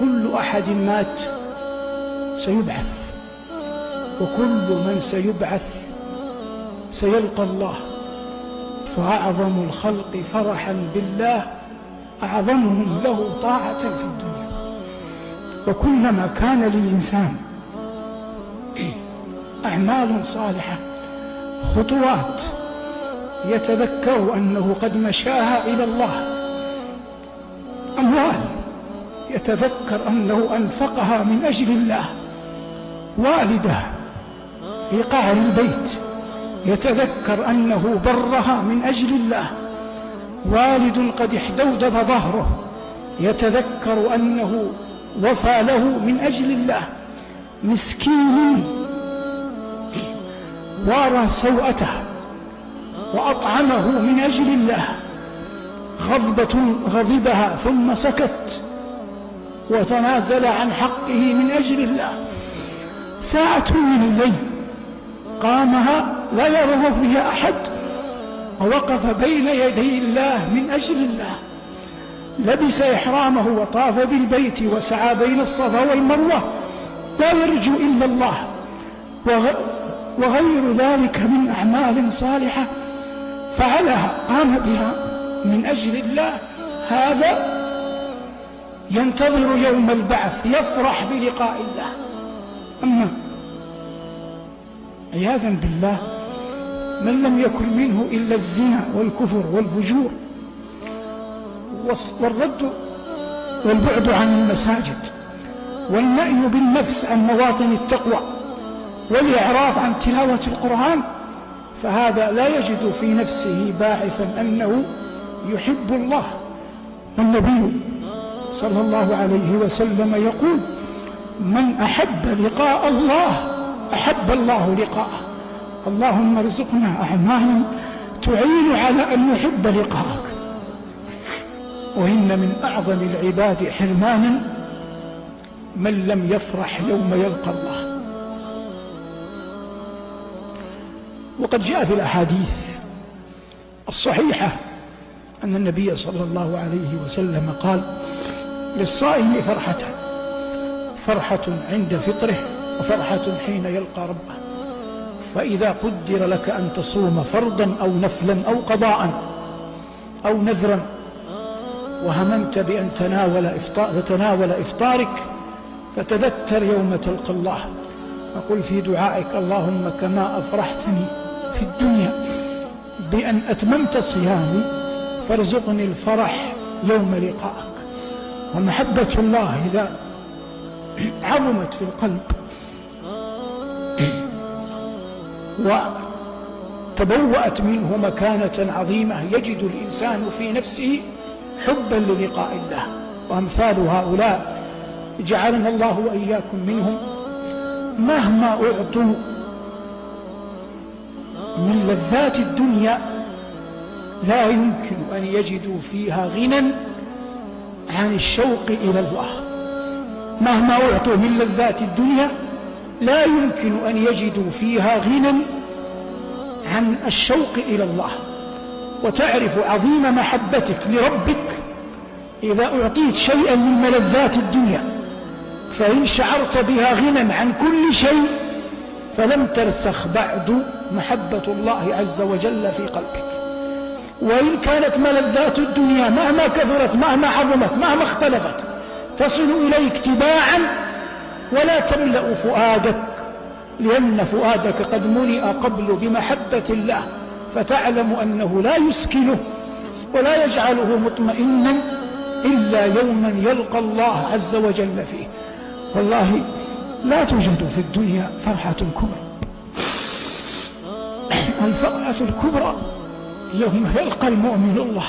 كل أحد مات سيبعث، وكل من سيبعث سيلقى الله، فأعظم الخلق فرحا بالله أعظمهم له طاعة في الدنيا. وكلما كان للإنسان أعمال صالحة، خطوات يتذكر أنه قد مشاها إلى الله، أموال يتذكر أنه أنفقها من أجل الله، والده في قعر البيت يتذكر أنه برها من أجل الله، والد قد احدودب ظهره يتذكر أنه وفى له من أجل الله، مسكين وارى سوءته وأطعمه من أجل الله، غضبة غضبها ثم سكت وتنازل عن حقه من أجل الله، ساعة من الليل قامها لا يرغب فيها أحد ووقف بين يدي الله من أجل الله، لبس إحرامه وطاف بالبيت وسعى بين الصفا والمروة لا يرجو إلا الله، وغير ذلك من أعمال صالحة فعلها قام بها من أجل الله، هذا ينتظر يوم البعث يفرح بلقاء الله. أما عياذا بالله من لم يكن منه إلا الزنا والكفر والفجور والرد والبعد عن المساجد والنأي بالنفس عن مواطن التقوى والإعراض عن تلاوة القرآن، فهذا لا يجد في نفسه باعثا أنه يحب الله. والنبي صلى الله عليه وسلم يقول: من أحب لقاء الله أحب الله لقاءه. اللهم ارزقنا أعمالا تعين على أن نحب لقاءك. وإن من أعظم العباد حرمانا من لم يفرح يوم يلقى الله. وقد جاء في الأحاديث الصحيحة أن النبي صلى الله عليه وسلم قال: للصائم فرحتان، فرحة عند فطره وفرحة حين يلقى ربه. فإذا قدر لك أن تصوم فرضا أو نفلا أو قضاء أو نذرا وهممت بأن تناول إفطارك فتذكر يوم تلقى الله وقل في دعائك: اللهم كما أفرحتني في الدنيا بأن أتممت صيامي فارزقني الفرح يوم لقائك. ومحبة الله إذا عظمت في القلب وتبوأت منه مكانة عظيمة يجد الإنسان في نفسه حبا للقاء الله. وأمثال هؤلاء جعلنا الله وإياكم منهم مهما أعطوا من لذات الدنيا لا يمكن أن يجدوا فيها غنى عن الشوق إلى الله. مهما أعطوا من لذات الدنيا لا يمكن أن يجدوا فيها غنى عن الشوق إلى الله. وتعرف عظيم محبتك لربك إذا أعطيت شيئا من ملذات الدنيا، فإن شعرت بها غنى عن كل شيء فلم ترسخ بعد محبة الله عز وجل في قلبك. وإن كانت ملذات الدنيا مهما كثرت مهما عظمت مهما اختلفت تصل إليك تباعا ولا تملأ فؤادك، لأن فؤادك قد ملئ قبل بمحبة الله، فتعلم أنه لا يسكنه ولا يجعله مطمئنا إلا يوما يلقى الله عز وجل فيه. والله لا توجد في الدنيا فرحة كبرى. الفرحة الكبرى يوم يلقى المؤمن الله